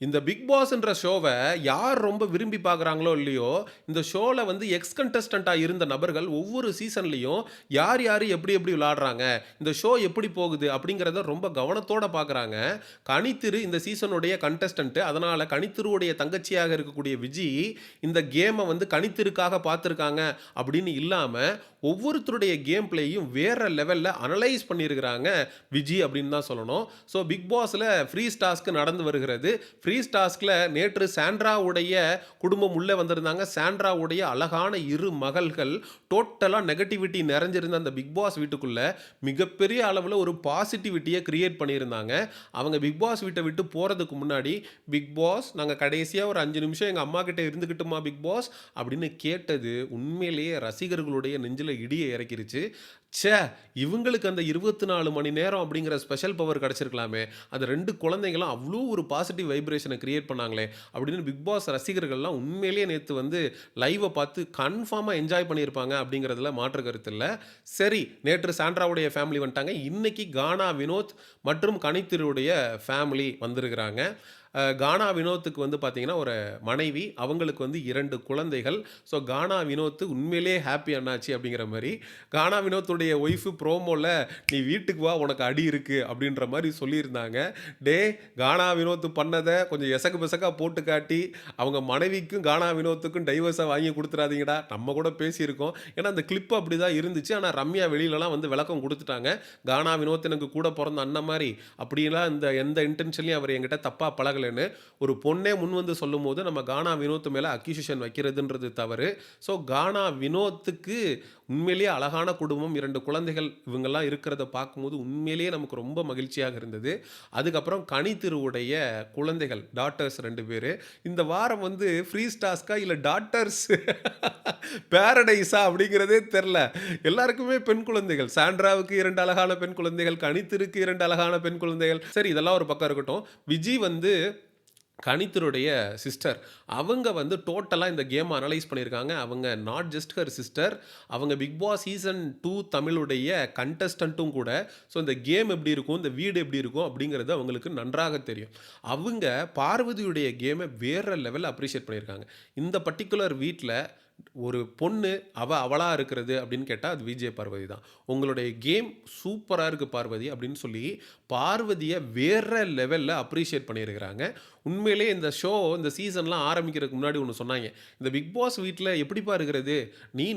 இந்த பிக் பாஸ்ன்ற ஷோவ யார் ரொம்ப விரும்பி பார்க்குறாங்களோ இல்லையோ, இந்த ஷோல வந்து எக்ஸ் கண்டஸ்டன்ட்டா இருந்த நபர்கள் ஒவ்வொரு சீசன்லயும் யார் யாரு எப்படி எப்படி விளையாடுறாங்க, இந்த ஷோ எப்படி போகுது அப்படிங்கிறத ரொம்ப கவனத்தோட பார்க்குறாங்க. கனித்திரு இந்த சீசனுடைய கண்டஸ்டன்ட். அதனால கனித்திருவுடைய தங்கச்சியாக இருக்கக்கூடிய விஜி, இந்த கேம வந்து கனித்திருக்காக பார்த்துருக்காங்க அப்படின்னு இல்லாம, ஒவ்வொருத்தருடைய கேம் பிளேயும் வேற லெவல்ல அனலைஸ் பண்ணியிருக்கிறாங்க விஜி அப்படின்னு தான் சொல்லணும். ஸோ பிக் பாஸ்ல ஃப்ரீஸ் டாஸ்க் நடந்து வருகிறது. ஃப்ரீஸ் டாஸ்க்ல நேற்று சாண்ட்ராவுடைய குடும்பம் உள்ள வந்திருந்தாங்க. சாண்ட்ராவுடைய அழகான இரு மகள்கள் டோட்டலா நெகட்டிவிட்டி நிறைஞ்சிருந்த அந்த பிக் பாஸ் வீட்டுக்குள்ள மிகப்பெரிய அளவுல ஒரு பாசிட்டிவிட்டிய கிரியேட் பண்ணியிருந்தாங்க. அவங்க பிக் பாஸ் வீட்ட விட்டு போறதுக்கு முன்னாடி, "பிக் பாஸ் நாங்க கடைசியா ஒரு 5 நிமிஷம் எங்க அம்மா கிட்ட இருந்துக்கட்டுமா பிக் பாஸ்?" அப்படின்னு கேட்டது உண்மையிலேயே ரசிகர்களுடைய நெஞ்சில இடிய இறக்கிருச்சு. ச்சே! இவங்களுக்கு அந்த 24 மணி நேரம் அப்படிங்கிற ஸ்பெஷல் பவர் கிடைச்சிருக்கலாமே. அந்த 2 குழந்தைங்களும் அவ்ளோ ஒரு பாசிட்டிவ் வைப்ரேஷன கிரியேட் பண்ணாங்களே! அப்படின்னு பிக் பாஸ் ரசிகர்கள்லாம் உண்மையிலேயே நேத்து வந்து லைவ பார்த்து கன்ஃபார்மா என்ஜாய் பண்ணியிருப்பாங்க அப்படிங்கிறதுல மாற்று கருத்து இல்ல. சரி, நேற்று சாண்ட்ராவுடைய ஃபேமிலி வந்துட்டாங்க. இன்னைக்கு கானா வினோத் மற்றும் கனித்திருவுடைய ஃபேமிலி வந்திருக்கிறாங்க. கானா வினோத்துக்கு வந்து பார்த்தீங்கன்னா, ஒரு மனைவி, அவங்களுக்கு வந்து 2 குழந்தைகள். ஸோ கானா வினோத் உண்மையிலேயே ஹேப்பி அண்ணாச்சி அப்படிங்கிற மாரி, கானா வினோத்துடைய ஒய்ஃப் ப்ரோமோல "நீ வீட்டுக்கு வா உனக்கு அடி இருக்கு" அப்படின்ற மாரி சொல்லியிருந்தாங்க. டேய் கானா வினோத் பண்ணத கொஞ்சம் எசக்கு பெசக்கா போட்டு காட்டி, அவங்க மனைவிக்கும் கானா வினோத்துக்கும் டைவர்ஸ வாங்கி குடுத்துறாதீங்கடா. நம்ம கூட பேசியிருக்கோம். ஏன்னா அந்த கிளிப் அப்படிதான் இருந்துச்சு. ஆனா ரம்யா வெளிலலாம் வந்து விளக்கம் குடுத்துட்டாங்க. கானா வினோத் எனக்கு கூட பொறந்த அண்ணன் மாரி, அப்படிலாம் எந்த இன்டென்ஷன்லயும் அவர் என்கிட்ட தப்பா பழகலன்னு ஒரு பொண்ணே முன் வந்து சொல்லும்போது, நம்ம கானா வினோத் மேல அக்யூசேஷன் வைக்கிறதுன்றது தவறு. ஸோ கானா வினோத்துக்கு உண்மையிலேயே அழகான குடும்பம், 2 குழந்தைகள் இவங்கலாம் இருக்கிறத பார்க்கும்போது உண்மையிலேயே நமக்கு ரொம்ப மகிழ்ச்சியாக இருந்தது. அதுக்கப்புறம் கனித்திருவுடைய குழந்தைகள், டாட்டர்ஸ் 2 பேரு. இந்த வாரம் வந்து ஃப்ரீஸ் டாஸ்க்கா இல்ல டாட்டர்ஸ் பேரடைஸா அப்படிங்கிறதே தெர்ல. எல்லாருக்குமே பெண் குழந்தைகள். சாண்ட்ராவுக்கு 2 அழகான பெண் குழந்தைகள், கனித்திருக்கு 2 அழகான பெண் குழந்தைகள். சரி இதெல்லாம் ஒரு பக்கம் இருக்கட்டும். விஜி வந்து கனித்தருடைய சிஸ்டர். அவங்க வந்து டோட்டலா இந்த கேம அனலைஸ் பண்ணியிருக்காங்க. அவங்க நாட் ஜஸ்ட் ஹர் சிஸ்டர். அவங்க பிக் பாஸ் சீசன் 2 தமிழுடைய கண்டஸ்டன்ட்டும் கூட. ஸோ இந்த கேம் எப்படி இருக்கும், இந்த வீடு எப்படி இருக்கும் அப்படிங்கிறது அவங்களுக்கு நன்றாக தெரியும். அவங்க பார்வதியுடைய கேம வேற லெவல்ல அப்ரிஷியேட் பண்ணியிருக்காங்க. இந்த பர்ட்டிகுலர் வீட்ல ஒரு பொண்ணு அவளா இருக்கிறது அப்படின்னு கேட்டா, அது விஜே பார்வதி தான். "உங்களுடைய கேம் சூப்பரா இருக்கு பார்வதி" அப்படின்னு சொல்லி பார்வதிய வேற லெவல்ல அப்ரிஷியேட் பண்ணியிருக்கிறாங்க. உண்மையிலேயே இந்த ஷோ இந்த சீசன்லாம் ஆரம்பிக்கிறதுக்கு முன்னாடி ஒண்ணு சொன்னாய்ங்க. "இந்த பிக் பாஸ் வீட்ல எப்படிப்பா இருக்கிறது?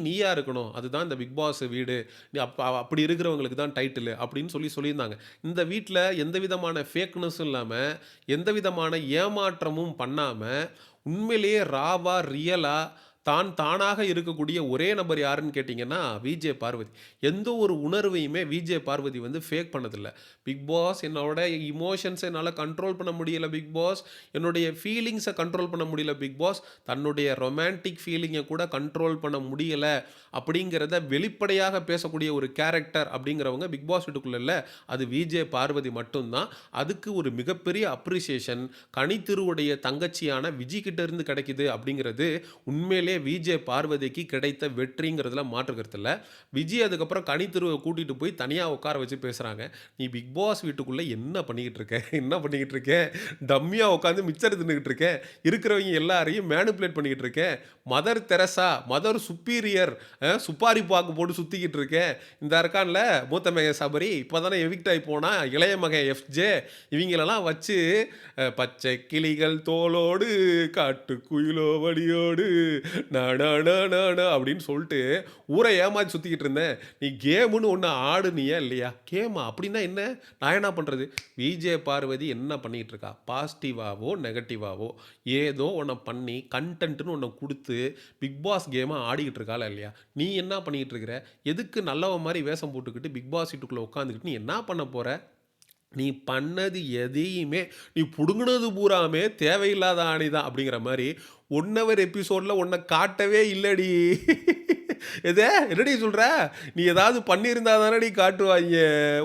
நீயா இருக்கணும். அதுதான் இந்த பிக் பாஸ் வீடு. நீ அப்படி இருக்கிறவங்களுக்கு தான் டைட்டிலு" அப்படின்னு சொல்லியிருந்தாங்க. இந்த வீட்ல எந்த விதமான ஃபேக்னஸும் இல்லாம, எந்த விதமான ஏமாற்றமும் பண்ணாம, உண்மையிலேயே ராவா, ரியலா தானாக இருக்கக்கூடிய ஒரே நபர் யாருன்னு கேட்டீங்கன்னா, விஜே பார்வதி. எந்த ஒரு உணர்வையுமே விஜே பார்வதி வந்து ஃபேக் பண்ணதில்ல. "பிக் பாஸ் என்னோட எமோஷன்ஸ என்னால கண்ட்ரோல் பண்ண முடியல பிக் பாஸ். என்னுடைய ஃபீலிங்ஸ கண்ட்ரோல் பண்ண முடியல பிக் பாஸ். தன்னுடைய ரொமான்டிக் ஃபீலிங்க கூட கண்ட்ரோல் பண்ண முடியல." அப்படிங்கிறத வெளிப்படையாக பேசக்கூடிய ஒரு கேரக்டர் அப்படிங்கிறவங்க பிக் பாஸ் வீட்டுக்குள்ள இல்ல. அது விஜே பார்வதி மட்டும் தான். அதுக்கு ஒரு மிகப்பெரிய அப்ரிசியேஷன் கனித்திருவுடைய தங்கச்சியான விஜி கிட்ட இருந்து கிடைக்குது அப்படிங்கிறது உண்மையிலேயே விஜே பார்வதிக்கு கிடைத்த வெற்றிங்கிறதுல மாற்று கருத்து இல்ல. விஜய் அதுக்கப்புறம் கனித்திருவ கூட்டிட்டு போய் தனியா உட்கார வச்சு பேசுறாங்க. "நீ பிக் பாஸ் வீட்டுக்குள்ள என்ன பண்ணிக்கிட்டு இருக்க? என்ன பண்ணிக்கிட்டு இருக்க? டம்மியா உட்கார்ந்து மிச்சர் தின்னுகிட்டு இருக்க. இருக்கிறவங்க எல்லாரையும் மேனிபுலேட் பண்ணிக்கிட்டு இருக்க. மதர் தெரசா, மதர் சுப்பீரியர், சுப்பாரி பாக்கு போட்டு சுத்திக்கிட்டு இருக்க. இந்த இருக்கான்ல மூத்த மகன் சபரி, இப்பதானே எவிக்ட் ஆயி போனான். இளைய மகன் எஃப்ஜே, இவங்களெல்லாம் வச்சு பச்சை கிளிகள் தோளோடு காட்டுக்குயிலோ வடியோடு நானா அப்படின்னு சொல்லிட்டு ஊரை ஏமாத்தி சுத்திக்கிட்டு இருந்தேன். நீ கேமுன்னு ஒன்று ஆடுனியா இல்லையா? கேமா அப்படின்னா என்ன? நான் என்ன பண்றது? விஜே பார்வதி என்ன பண்ணிட்டு இருக்கா? பாசிட்டிவாவோ நெகட்டிவாவோ ஏதோ ஒன்றை பண்ணி கண்டென்ட்னு ஒன்று கொடுத்து பிக் பாஸ் கேமை ஆடிக்கிட்டு இருக்காளா இல்லையா? நீ என்ன பண்ணிக்கிட்டு இருக்கிற? எதுக்கு நல்லவ மாதிரி வேஷம் போட்டுக்கிட்டு பிக் பாஸ் வீட்டுக்குள்ளே உட்காந்துக்கிட்டு நீ என்ன பண்ண போற? நீ பண்ணது எதையுமே நீ புடுங்குனது பூராமே தேவையில்லாத ஆணி தான் அப்படிங்கிற மாதிரி 1 ஹவர் எபிசோட்ல உன்னை காட்டவே இல்லடி. எது என்னடி சொல்ற? நீ ஏதாவது பண்ணியிருந்தா தானடி காட்டுவாய்ங்க.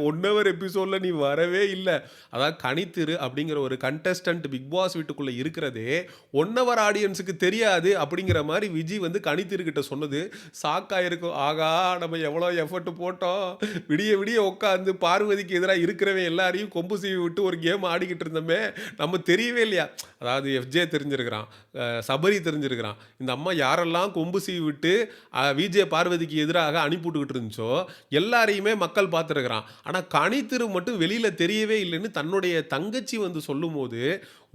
1 ஹவர் எபிசோட்ல நீ வரவே இல்ல. அதாவது கனித்திரு அப்படிங்கிற ஒரு கண்டஸ்டன்ட் பிக் பாஸ் வீட்டுக்குள்ள இருக்கிறதே 1 ஹவர் ஆடியன்ஸுக்கு தெரியாது அப்படிங்கிற மாரி விஜி வந்து கனித்திரு கிட்ட சொன்னது ஷாக்கா இருக்கும். ஆகா! நம்ம எவ்வளோ எஃபோர்ட் போட்டோம். விடிய விடிய உட்காந்து பார்வதிக்கு எதிரா இருக்கிறவன் எல்லாரையும் கொம்பு சீவி விட்டு ஒரு கேம் ஆடிக்கிட்டு இருந்தோமே! நம்ம தெரியவே இல்லையா? அதாவது எஃப்ஜே தெரிஞ்சிருக்கிறான். சபரி தெரிஞ்சிருக்கிறான். இந்த அம்மா யாரெல்லாம் கொம்பு சீவி விட்டு விஜே பார்வதிக்கு எதிராக அனுப்பிவிட்டுக்கிட்டு இருந்துச்சோ எல்லாரையுமே மக்கள் பார்த்துருக்கிறான். ஆனால் கனித்திரு மட்டும் வெளியில் தெரியவே இல்லைன்னு தன்னுடைய தங்கச்சி வந்து சொல்லும்போது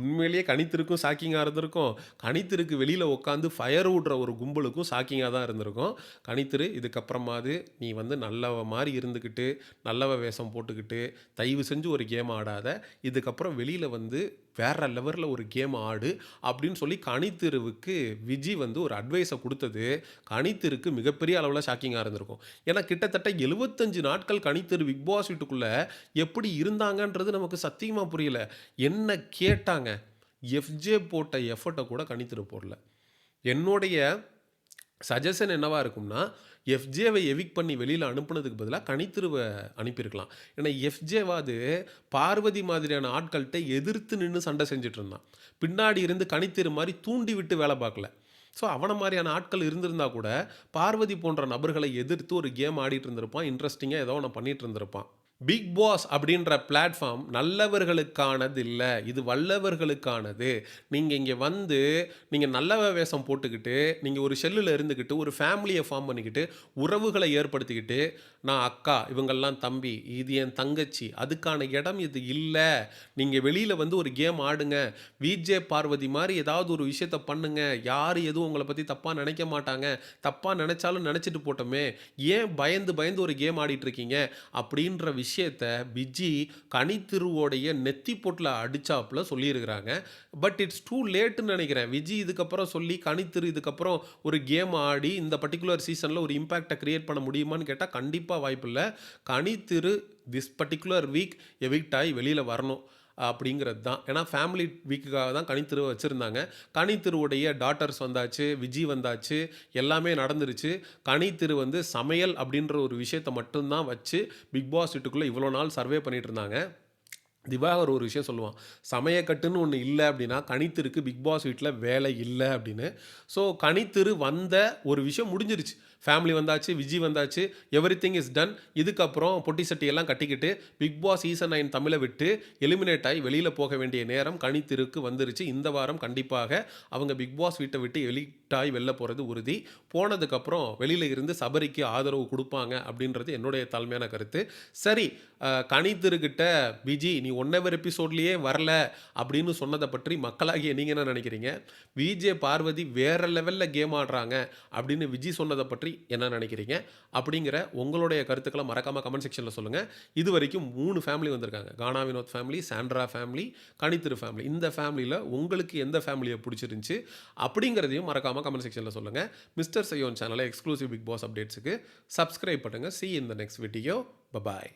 உண்மையிலேயே கனித்திருக்கும் ஷாக்கிங்காக இருந்திருக்கும். கனித்திருக்கு வெளியில் உட்காந்து ஃபயர் விடுற ஒரு கும்பலுக்கும் ஷாக்கிங்காக தான் இருந்திருக்கும். கனித்திரு இதுக்கப்புறமாவது நீ வந்து நல்லவ மாதிரி இருந்துக்கிட்டு நல்லவ வேஷம் போட்டுக்கிட்டு தயவு செஞ்சு ஒரு கேம் ஆடாத. இதுக்கப்புறம் வெளியில் வந்து வேற லெவலில் ஒரு கேம் ஆடு அப்படின்னு சொல்லி கனித்திருவுக்கு விஜி வந்து ஒரு அட்வைஸை கொடுத்தது கனித்திருக்கு மிகப்பெரிய அளவில் ஷாக்கிங்காக இருந்திருக்கும். ஏன்னா கிட்டத்தட்ட 75 நாட்கள் கனித்திரு பிக் பாஸ் வீட்டுக்குள்ளே எப்படி இருந்தாங்கன்றது நமக்கு சத்தியமாக புரியல. என்ன கேட்டாங்க? எஃப்ஜே போட்ட எஃபர்ட்டை கூட கனித்திரு போடல. என்னுடைய சஜஷன் என்னவா இருக்கும்னா, எஃப்ஜேவை எவிக்ட் பண்ணி வெளியில அனுப்புனதுக்கு பதிலா கனித்திருவ அனுப்பியிருக்கலாம். ஏன்னா எஃப்ஜேவாது பார்வதி மாதிரியான ஆட்கள்ட்ட எதிர்த்து நின்னு சண்டை செஞ்சுட்டு இருந்தான். பின்னாடி இருந்து கனித்திரு மாரி தூண்டி விட்டு வேலை பார்க்கல. ஸோ அவன மாரியான ஆட்கள் இருந்திருந்தா கூட, பார்வதி போன்ற நபர்களை எதிர்த்து ஒரு கேம் ஆடிட்டு இருந்திருப்பான். இன்ட்ரஸ்டிங்கா ஏதோ ஒண்ண பண்ணிட்டு இருந்திருப்பான். பிக் பாஸ் அப்படின்ற பிளாட்ஃபார்ம் நல்லவர்களுக்கானது இல்ல. இது வல்லவர்களுக்கானது. நீங்க இங்க வந்து, நீங்க நல்லவ வேஷம் போட்டுக்கிட்டு, நீங்க ஒரு ஷெல்லுல இருந்துகிட்டு, ஒரு ஃபேமிலிய ஃபார்ம் பண்ணிக்கிட்டு, உறவுகள ஏற்படுத்திக்கிட்டு, நான் அக்கா, இவங்கெல்லாம் தம்பி, இது என் தங்கச்சி, அதுக்கான இடம் இது இல்ல. நீங்க வெளியில வந்து ஒரு கேம் ஆடுங்க. விஜே பார்வதி மாரி ஏதாவது ஒரு விஷயத்த பண்ணுங்க. யாரு எதுவும் உங்கள பத்தி தப்பா நெனைக்க மாட்டாங்க. தப்பா நெனைச்சாலும் நெனைச்சிட்டு போட்டுமே. ஏன் பயந்து பயந்து ஒரு கேம் ஆடிட்டு இருக்கீங்க? அப்படின்ற விஷயத்த விஜி கனித்திருவோடைய நெத்தி பொட்டுல அடிச்சாப்புல சொல்லியிருக்கிறாங்க. பட் இட்ஸ் டூ லேட்ன்னு நினைக்கிறேன். விஜி இதுக்கப்புறம் சொல்லி கனித்திரு இதுக்கப்புறம் ஒரு கேம் ஆடி இந்த பர்ட்டிகுலர் சீசன்ல ஒரு இம்பாக்ட கிரியேட் பண்ண முடியுமான்னு கேட்டா கண்டிப்பா வாய்ப்பில்ல. Kanithiru this particular week evict ஆகி வெளியில வரணும் அப்படிங்கிறது தான். ஏன்னா ஃபேமிலி வீக்குக்காக தான் கனித்திருவை வச்சுருந்தாங்க. கனித்திருவுடைய டாட்டர்ஸ் வந்தாச்சு, விஜி வந்தாச்சு, எல்லாமே நடந்துருச்சு. கனித்திரு வந்து சமையல் அப்படின்ற ஒரு விஷயத்த மட்டும்தான் வச்சு பிக் பாஸ் வீட்டுக்குள்ளே இவ்வளோ நாள் சர்வே பண்ணிட்டு இருந்தாங்க. திவாகர் ஒரு விஷயம் சொல்லுவான். சமயக்கட்டுன்னு ஒண்ணு இல்ல அப்படின்னா, கனித்திருக்கு பிக் பாஸ் வீட்ல வேலை இல்ல அப்படின்னு. ஸோ கனித்திரு வந்த ஒரு விஷயம் முடிஞ்சிருச்சு. ஃபேமிலி வந்தாச்சு, விஜி வந்தாச்சு, எவ்ரிதிங் இஸ் டன். இதுக்கப்புறம் பொட்டி சட்டி எல்லாம் கட்டிக்கிட்டு பிக் பாஸ் சீசன் 9 தமிழ விட்டு எலிமினேட் ஆகி வெளியில போக வேண்டிய நேரம் கனித்திருக்கு வந்துருச்சு. இந்த வாரம் கண்டிப்பாக அவங்க பிக் பாஸ் வீட்டை விட்டு எலிட் ஆகி வெளில போறது உறுதி. போனதுக்கப்புறம் வெளியில இருந்து சபரிக்கு ஆதரவு குடுப்பாங்க அப்படின்றது என்னுடைய தாழ்மையான கருத்து. சரி, கனித்திருக்கிட்ட விஜி நீ 1 ஹவர் எபிசோட்லயே வரல அப்படின்னு சொன்னதை பற்றி மக்களாகிய நீங்க என்ன நினைக்கிறீங்க? விஜே பார்வதி வேற லெவல்ல கேம் ஆடுறாங்க அப்படின்னு விஜி சொன்னதை பற்றி என்ன நினைக்கிறீங்க? அப்படிங்கிற உங்களுடைய கருத்துக்களை மறக்காம கமெண்ட் செக்ஷன்ல சொல்லுங்க. இதுவரைக்கும் 3 ஃபேமிலி வந்திருக்காங்க. Gaana Vinoth family, Sandra family, Kanithiru family. இந்த ஃபேமிலியில உங்களுக்கு எந்த ஃபேமிலியை பிடிச்சிருந்துச்சு அப்படிங்கிறதையும் மறக்காம கமெண்ட் செக்ஷன்ல சொல்லுங்க. மிஸ்டர் சையோன் சேனலை எக்ஸ்க்ளூசிவ் பிக் பாஸ் அப்டேட்ஸுக்கு சப்ஸ்கிரைப் பண்ணுங்க. See you in the next video. Bye bye.